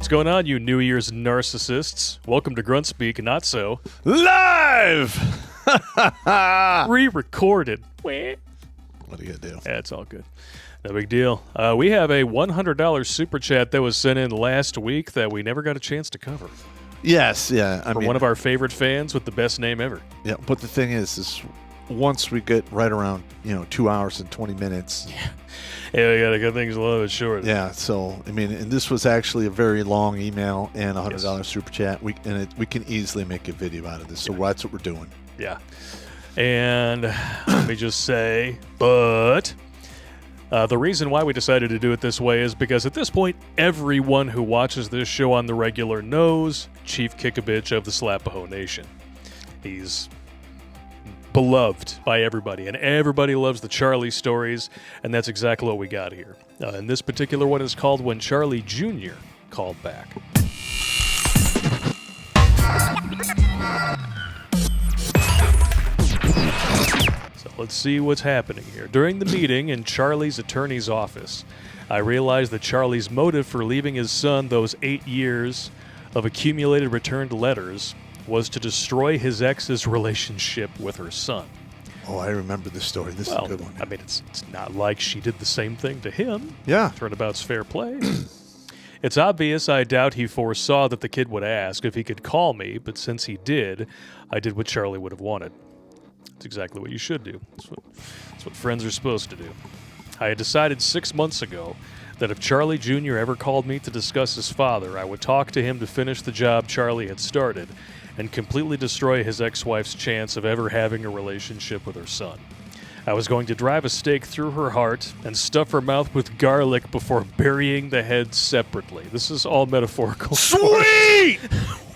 What's going on, you New Year's narcissists? Welcome to Grunt Speak, not so. Live! Re-recorded. What are you going to do? Yeah, it's all good. No big deal. We have a $100 super chat that was sent in last week that we never got a chance to cover. Yes, yeah. I mean, one of our favorite fans with the best name ever. Yeah, but the thing is once we get right around, 2 hours and 20 minutes. Yeah, we got to get things a little bit shorter. Yeah, so, I mean, and this was actually a very long email and a $100 super chat. We can easily make a video out of this, so that's what we're doing. Yeah. And let me just say, but the reason why we decided to do it this way is because at this point, everyone who watches this show on the regular knows Chief Kickabitch of the Slapaho Nation. He's beloved by everybody, and everybody loves the Charlie stories, and that's exactly what we got here. And this particular one is called When Charlie Jr. Called Back. So let's see what's happening here. During the meeting in Charlie's attorney's office, I realized that Charlie's motive for leaving his son those 8 years of accumulated returned letters was to destroy his ex's relationship with her son. Oh, I remember this story. This is a good one. I mean, it's not like she did the same thing to him. Yeah. Turnabout's fair play. It's obvious I doubt he foresaw that the kid would ask if he could call me, but since he did, I did what Charlie would have wanted. That's exactly what you should do. That's what friends are supposed to do. I had decided 6 months ago that if Charlie Jr. ever called me to discuss his father, I would talk to him to finish the job Charlie had started and completely destroy his ex-wife's chance of ever having a relationship with her son. I was going to drive a stake through her heart and stuff her mouth with garlic before burying the head separately. This is all metaphorical. Sweet!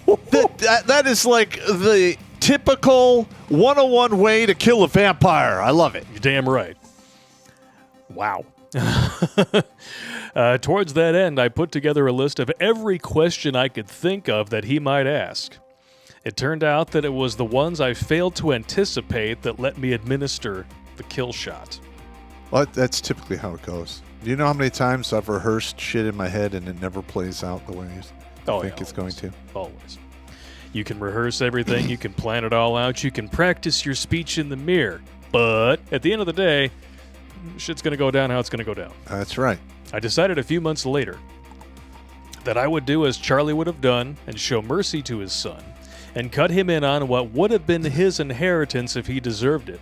that is like the typical 101 way to kill a vampire. I love it. You're damn right. Wow. Towards that end, I put together a list of every question I could think of that he might ask. It turned out that it was the ones I failed to anticipate that let me administer the kill shot. Well, that's typically how it goes. Do you know how many times I've rehearsed shit in my head and it never plays out the way you think it's going to? Always. You can rehearse everything. You can plan it all out. You can practice your speech in the mirror. But at the end of the day, shit's going to go down how it's going to go down. That's right. I decided a few months later that I would do as Charlie would have done and show mercy to his son and cut him in on what would have been his inheritance if he deserved it,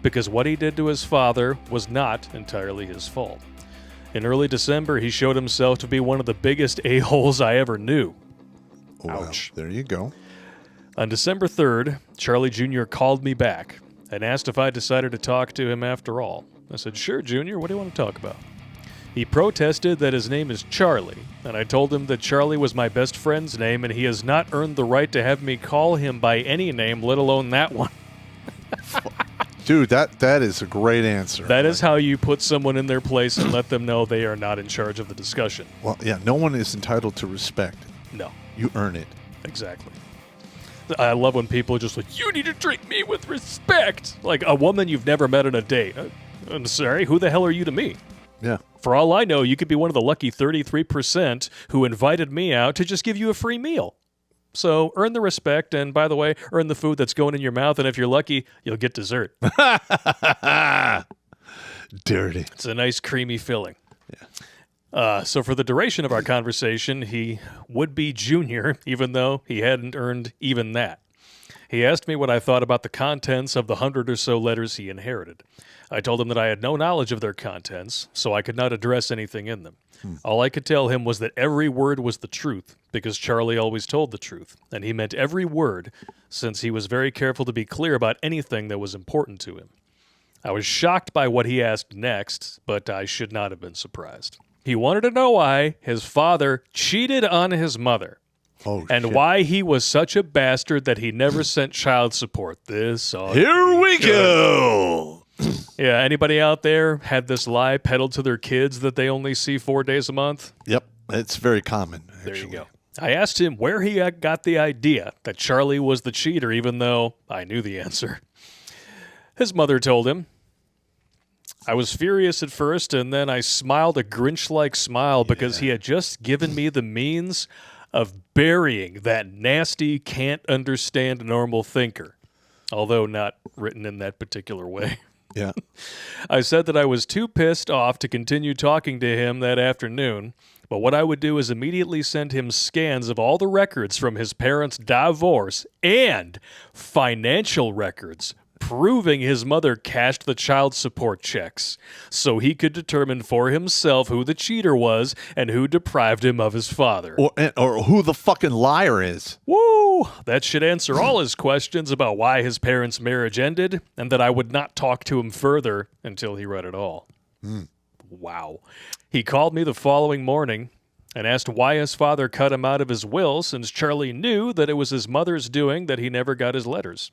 because what he did to his father was not entirely his fault. In early December, he showed himself to be one of the biggest a-holes I ever knew. Ouch. Well, there you go. On December 3rd, Charlie Jr. called me back and asked if I decided to talk to him after all. I said, "Sure, Junior, what do you want to talk about?" He protested that his name is Charlie, and I told him that Charlie was my best friend's name and he has not earned the right to have me call him by any name, let alone that one. Dude, that is a great answer. That is how you put someone in their place and let them know they are not in charge of the discussion. Well, yeah, no one is entitled to respect. No. You earn it. Exactly. I love when people are just like, "You need to treat me with respect." Like a woman you've never met on a date. I'm sorry, who the hell are you to me? Yeah. For all I know, you could be one of the lucky 33% who invited me out to just give you a free meal. So earn the respect, and by the way, earn the food that's going in your mouth, and if you're lucky, you'll get dessert. Dirty. It's a nice creamy filling. Yeah. So for the duration of our conversation, he would be Junior, even though he hadn't earned even that. He asked me what I thought about the contents of the 100 or so letters he inherited. I told him that I had no knowledge of their contents, so I could not address anything in them. All I could tell him was that every word was the truth, because Charlie always told the truth, and he meant every word, since he was very careful to be clear about anything that was important to him. I was shocked by what he asked next, but I should not have been surprised. He wanted to know why his father cheated on his mother. And why he was such a bastard that he never sent child support. Here we go. Yeah, anybody out there had this lie peddled to their kids that they only see 4 days a month? Yep, it's very common, actually. There you go. I asked him where he got the idea that Charlie was the cheater, even though I knew the answer. His mother told him, I was furious at first, and then I smiled a Grinch-like smile because he had just given me the means of burying that nasty, can't understand normal thinker, although not written in that particular way. Yeah. I said that I was too pissed off to continue talking to him that afternoon, but what I would do is immediately send him scans of all the records from his parents' divorce and financial records proving his mother cashed the child support checks so he could determine for himself who the cheater was and who deprived him of his father. Or who the fucking liar is. Woo! That should answer all his questions about why his parents' marriage ended and that I would not talk to him further until he read it all. Wow. He called me the following morning and asked why his father cut him out of his will since Charlie knew that it was his mother's doing that he never got his letters.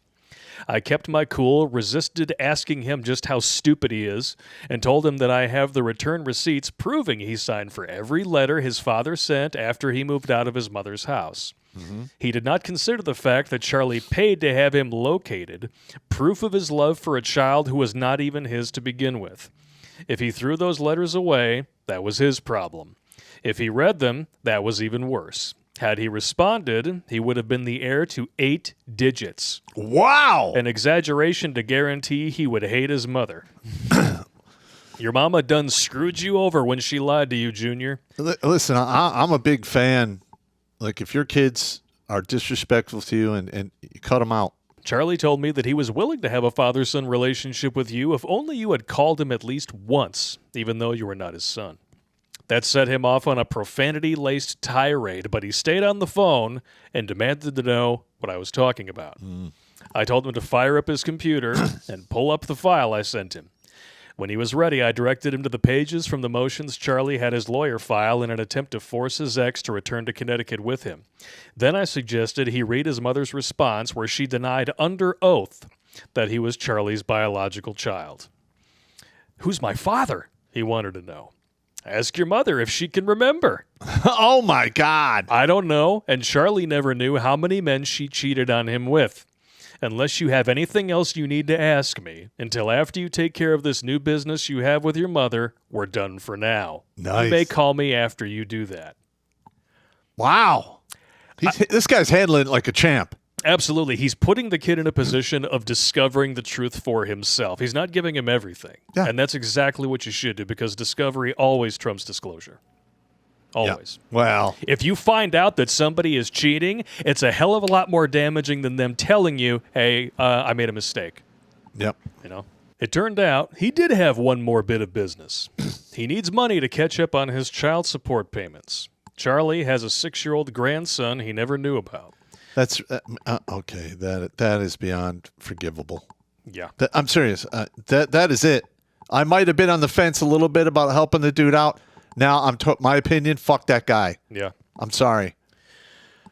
I kept my cool, resisted asking him just how stupid he is, and told him that I have the return receipts proving he signed for every letter his father sent after he moved out of his mother's house. He did not consider the fact that Charlie paid to have him located, proof of his love for a child who was not even his to begin with. If he threw those letters away, that was his problem. If he read them, that was even worse. Had he responded, he would have been the heir to 8 digits. Wow! An exaggeration to guarantee he would hate his mother. Your mama done screwed you over when she lied to you, Junior. Listen, I'm a big fan. Like, if your kids are disrespectful to you and you cut them out. Charlie told me that he was willing to have a father-son relationship with you if only you had called him at least once, even though you were not his son. That set him off on a profanity-laced tirade, but he stayed on the phone and demanded to know what I was talking about. I told him to fire up his computer and pull up the file I sent him. When he was ready, I directed him to the pages from the motions Charlie had his lawyer file in an attempt to force his ex to return to Connecticut with him. Then I suggested he read his mother's response where she denied under oath that he was Charlie's biological child. Who's my father? He wanted to know. Ask your mother if she can remember. Oh, my God. I don't know, and Charlie never knew how many men she cheated on him with. Unless you have anything else you need to ask me, until after you take care of this new business you have with your mother, we're done for now. Nice. You may call me after you do that. Wow. This guy's handling it like a champ. Absolutely. He's putting the kid in a position of discovering the truth for himself. He's not giving him everything. Yeah. And that's exactly what you should do, because discovery always trumps disclosure. Always. Yeah. Well, If you find out that somebody is cheating, it's a hell of a lot more damaging than them telling you, hey, I made a mistake. yep. You know? It turned out he did have one more bit of business. He needs money to catch up on his child support payments. Charlie has a 6-year-old grandson he never knew about. That's okay. That is beyond forgivable. Yeah. I'm serious. That is it. I might have been on the fence a little bit about helping the dude out. Now my opinion. Fuck that guy. Yeah. I'm sorry.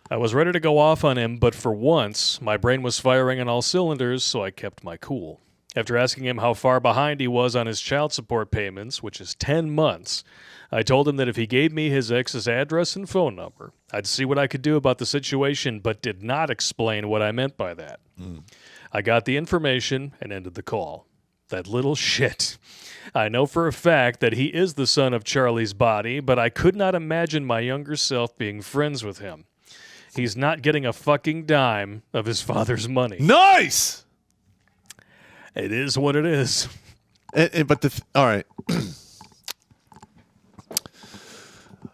I was ready to go off on him, but for once, my brain was firing on all cylinders, so I kept my cool. After asking him how far behind he was on his child support payments, which is 10 months, I told him that if he gave me his ex's address and phone number, I'd see what I could do about the situation, but did not explain what I meant by that. I got the information and ended the call. That little shit. I know for a fact that he is the son of Charlie's body, but I could not imagine my younger self being friends with him. He's not getting a fucking dime of his father's money. Nice. It is what it is. But all right.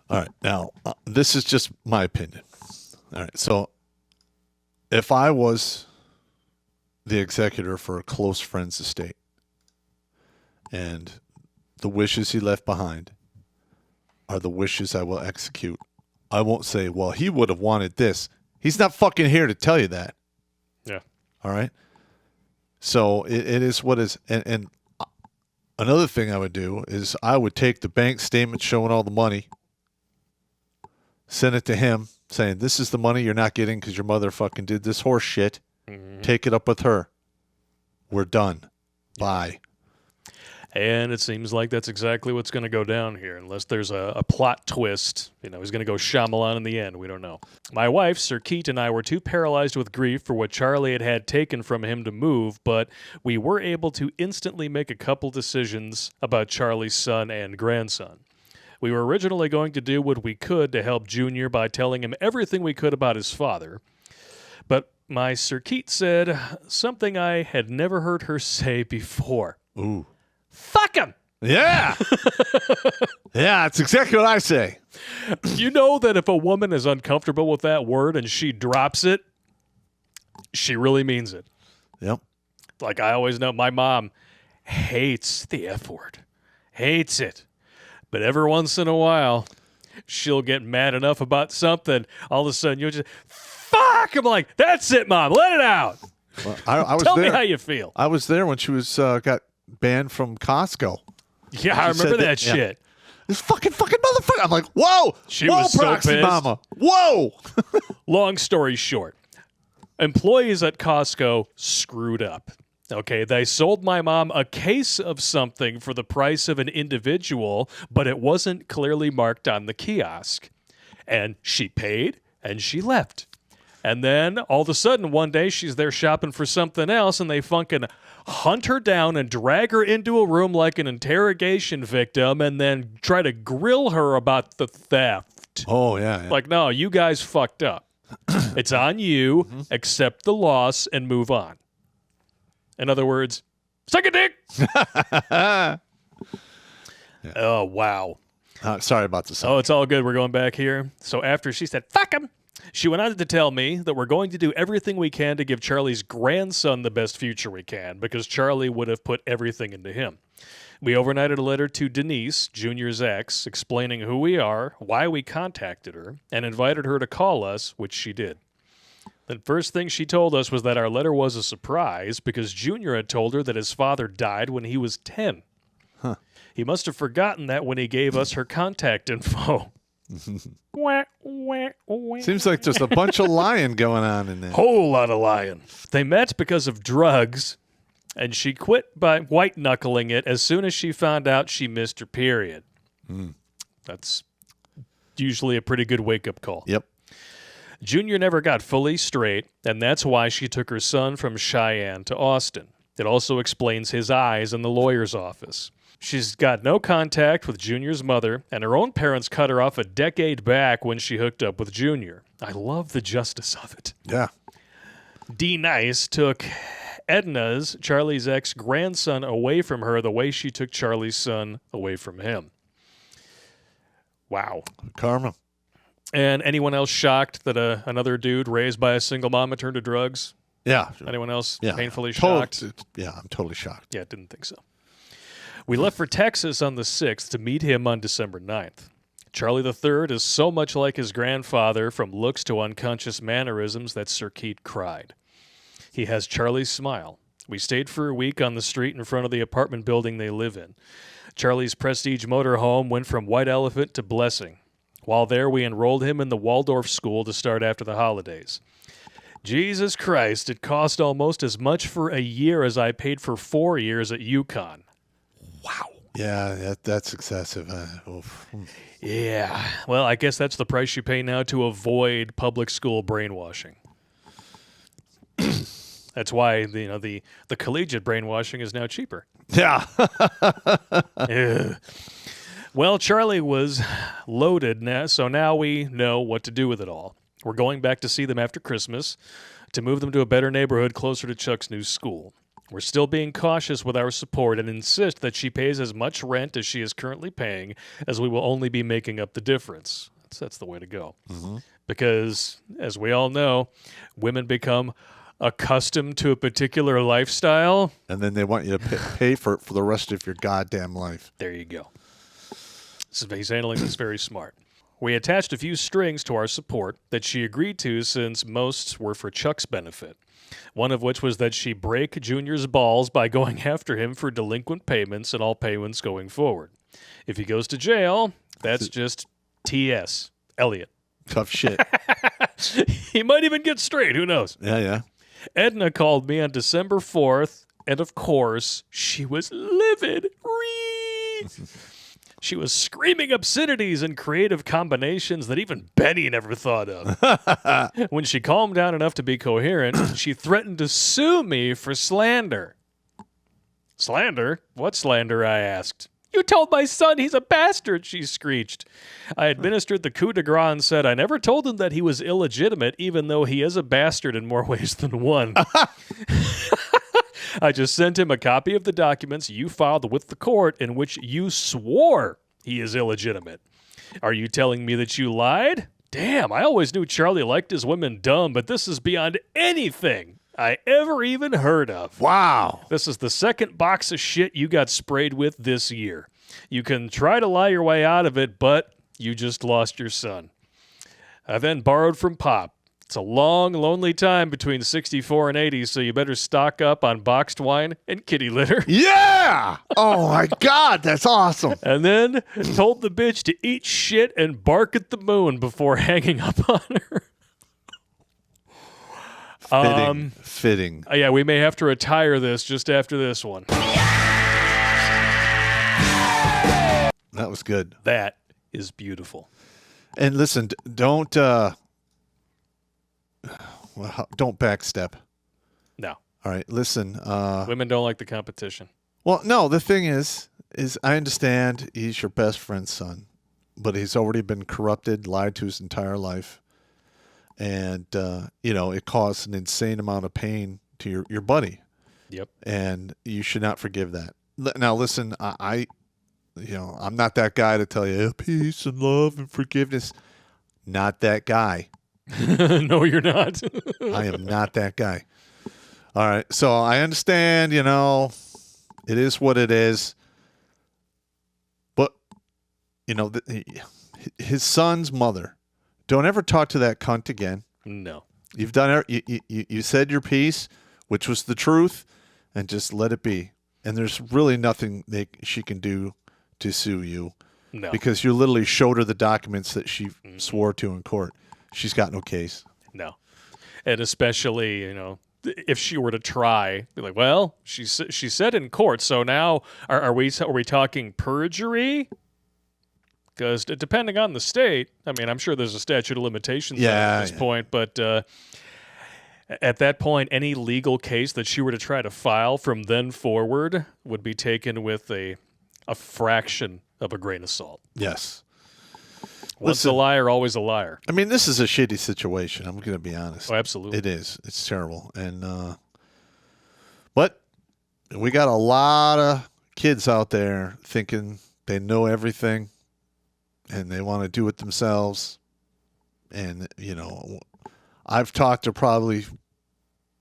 All right. Now, this is just my opinion. All right. So, if I was the executor for a close friend's estate and the wishes he left behind are the wishes I will execute, I won't say, well, he would have wanted this. He's not fucking here to tell you that. Yeah. All right. So it is what is. And another thing I would do is I would take the bank statement showing all the money, send it to him saying, this is the money you're not getting because your mother fucking did this horse shit. Take it up with her. We're done. Bye. And it seems like that's exactly what's going to go down here, unless there's a plot twist. He's going to go Shyamalan in the end. We don't know. My wife, Sir Keat, and I were too paralyzed with grief for what Charlie had taken from him to move, but we were able to instantly make a couple decisions about Charlie's son and grandson. We were originally going to do what we could to help Junior by telling him everything we could about his father, but my Sir Keat said something I had never heard her say before. Ooh. Fuck him! Yeah. Yeah, that's exactly what I say. You know that if a woman is uncomfortable with that word and she drops it, she really means it. Yep. Like I always know, my mom hates the F word. Hates it. But every once in a while, she'll get mad enough about something, all of a sudden you'll just, fuck! I'm like, that's it, Mom. Let it out. Well, I was Tell there. me how you feel. I was there when she was got banned from Costco. Yeah, I remember that shit. This fucking motherfucker. I'm like, whoa. She whoa, was so Proxy pissed. Mama. Whoa. Long story short, employees at Costco screwed up. Okay, they sold my mom a case of something for the price of an individual, but it wasn't clearly marked on the kiosk. And she paid, and she left. And then, all of a sudden, one day, she's there shopping for something else, and they fucking hunt her down and drag her into a room like an interrogation victim and then try to grill her about the theft. Oh, yeah. Like, no, you guys fucked up. It's on you. Accept the loss and move on. In other words, suck a dick. Yeah. Oh, wow. Sorry about this. Oh, it's all good. We're going back here. So after she said, fuck him, she went on to tell me that we're going to do everything we can to give Charlie's grandson the best future we can because Charlie would have put everything into him. We overnighted a letter to Denise, Junior's ex, explaining who we are, why we contacted her, and invited her to call us, which she did. The first thing she told us was that our letter was a surprise because Junior had told her that his father died when he was 10. Huh. He must have forgotten that when he gave us her contact info. Seems like there's a bunch of lying going on in there. Whole lot of lying. They met because of drugs, and she quit by white-knuckling it as soon as she found out she missed her period. That's usually a pretty good wake-up call. Yep. Junior never got fully straight, and that's why she took her son from Cheyenne to Austin. It also explains his eyes in the lawyer's office. She's got no contact with Junior's mother, and her own parents cut her off a decade back when she hooked up with Junior. I love the justice of it. Yeah. D. Nice took Edna's, Charlie's ex-grandson, away from her the way she took Charlie's son away from him. Wow. Karma. And anyone else shocked that another dude raised by a single mama turned to drugs? Yeah. Anyone else Yeah. painfully shocked? Yeah, I'm totally shocked. Yeah, didn't think so. We left for Texas on the 6th to meet him on December 9th. Charlie III is so much like his grandfather from looks to unconscious mannerisms that Sir Keat cried. He has Charlie's smile. We stayed for a week on the street in front of the apartment building they live in. Charlie's prestige motorhome went from White Elephant to Blessing. While there, we enrolled him in the Waldorf school to start after the holidays. Jesus Christ, it cost almost as much for a year as I paid for 4 years at UConn. Wow. Yeah, that's excessive. Yeah. Well, I guess that's the price you pay now to avoid public school brainwashing. That's why the collegiate brainwashing is now cheaper. Yeah. Ugh. Well, Charlie was loaded now, so now we know what to do with it all. We're going back to see them after Christmas to move them to a better neighborhood closer to Chuck's new school. We're still being cautious with our support and insist that she pays as much rent as she is currently paying, as we will only be making up the difference. That's the way to go. Mm-hmm. Because, as we all know, women become accustomed to a particular lifestyle. And then they want you to pay for it for the rest of your goddamn life. There you go. He's handling this very smart. We attached a few strings to our support that she agreed to since most were for Chuck's benefit. One of which was that she break Junior's balls by going after him for delinquent payments and all payments going forward. If he goes to jail, that's just T.S. Elliot. Tough shit. He might even get straight. Who knows? Yeah. Edna called me on December 4th And of course, she was livid. She was screaming obscenities and creative combinations that even Benny never thought of. When she calmed down enough to be coherent, she threatened to sue me for slander. Slander? What slander? I asked. You told my son he's a bastard, she screeched. I administered the coup de grace and said I never told him that he was illegitimate, even though he is a bastard in more ways than one. I just sent him a copy of the documents you filed with the court in which you swore he is illegitimate. Are you telling me that you lied? Damn, I always knew Charlie liked his women dumb, but this is beyond anything I ever even heard of. Wow. This is the second box of shit you got sprayed with this year. You can try to lie your way out of it, but you just lost your son. I then borrowed from Popp. It's a long, lonely time between 64 and 80, so you better stock up on boxed wine and kitty litter. Yeah! Oh, my God, that's awesome. And then told the bitch to eat shit and bark at the moon before hanging up on her. Fitting. Yeah, we may have to retire this just after this one. That was good. That is beautiful. And listen, don't backstep. No. All right, listen. Women don't like the competition. Well, no, the thing is I understand he's your best friend's son, but he's already been corrupted, lied to his entire life. And, it caused an insane amount of pain to your buddy. Yep. And you should not forgive that. Now, listen, I'm not that guy to tell you peace and love and forgiveness. Not that guy. No, you're not. I am not that guy. All right. So I understand, it is what it is. But, his son's mother, don't ever talk to that cunt again. No. You've done it. You said your piece, which was the truth, and just let it be. And there's really nothing she can do to sue you. No. Because you literally showed her the documents that she swore to in court. She's got no case. No. And especially, if she were to try, be like, well, she said in court, so now are we talking perjury? Because depending on the state, I mean, I'm sure there's a statute of limitations at this point, but at that point, any legal case that she were to try to file from then forward would be taken with a fraction of a grain of salt. Yes. Once a liar, always a liar. I mean, this is a shitty situation. I'm going to be honest. Oh, absolutely. It is. It's terrible. And but we got a lot of kids out there thinking they know everything and they want to do it themselves. And, I've talked to probably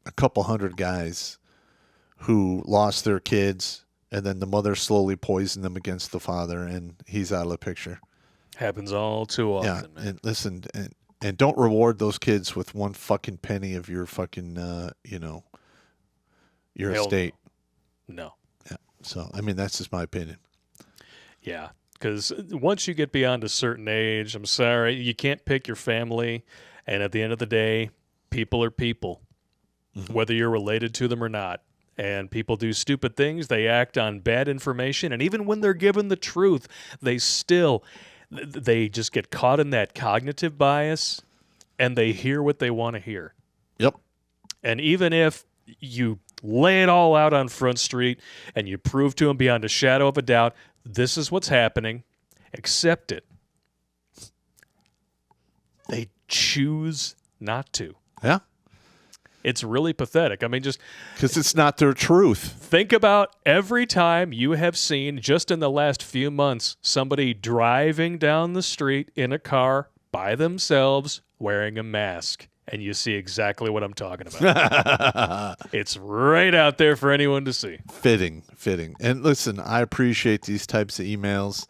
a couple hundred guys who lost their kids and then the mother slowly poisoned them against the father and he's out of the picture. Happens all too often. Yeah, man. and listen, and don't reward those kids with one fucking penny of your fucking, your Hell estate. No. Yeah. So, I mean, that's just my opinion. Yeah, because once you get beyond a certain age, I'm sorry, you can't pick your family. And at the end of the day, people are people, whether you're related to them or not. And people do stupid things. They act on bad information. And even when they're given the truth, they just get caught in that cognitive bias and they hear what they want to hear. Yep. And even if you lay it all out on Front Street and you prove to them beyond a shadow of a doubt, this is what's happening, accept it. They choose not to. Yeah. It's really pathetic. I mean, just because it's not their truth. Think about every time you have seen, just in the last few months, somebody driving down the street in a car by themselves wearing a mask. And you see exactly what I'm talking about. It's right out there for anyone to see. Fitting. And listen, I appreciate these types of emails.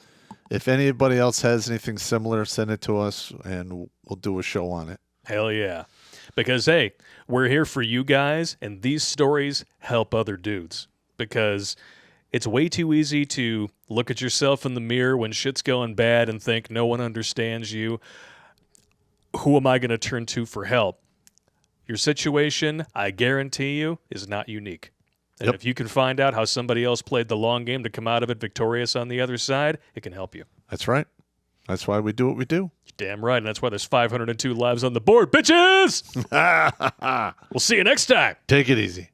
If anybody else has anything similar, send it to us and we'll do a show on it. Hell yeah. Because, hey, we're here for you guys, and these stories help other dudes. Because it's way too easy to look at yourself in the mirror when shit's going bad and think no one understands you. Who am I going to turn to for help? Your situation, I guarantee you, is not unique. And if you can find out how somebody else played the long game to come out of it victorious on the other side, it can help you. That's right. That's why we do what we do. You're damn right. And that's why there's 502 lives on the board, bitches! We'll see you next time. Take it easy.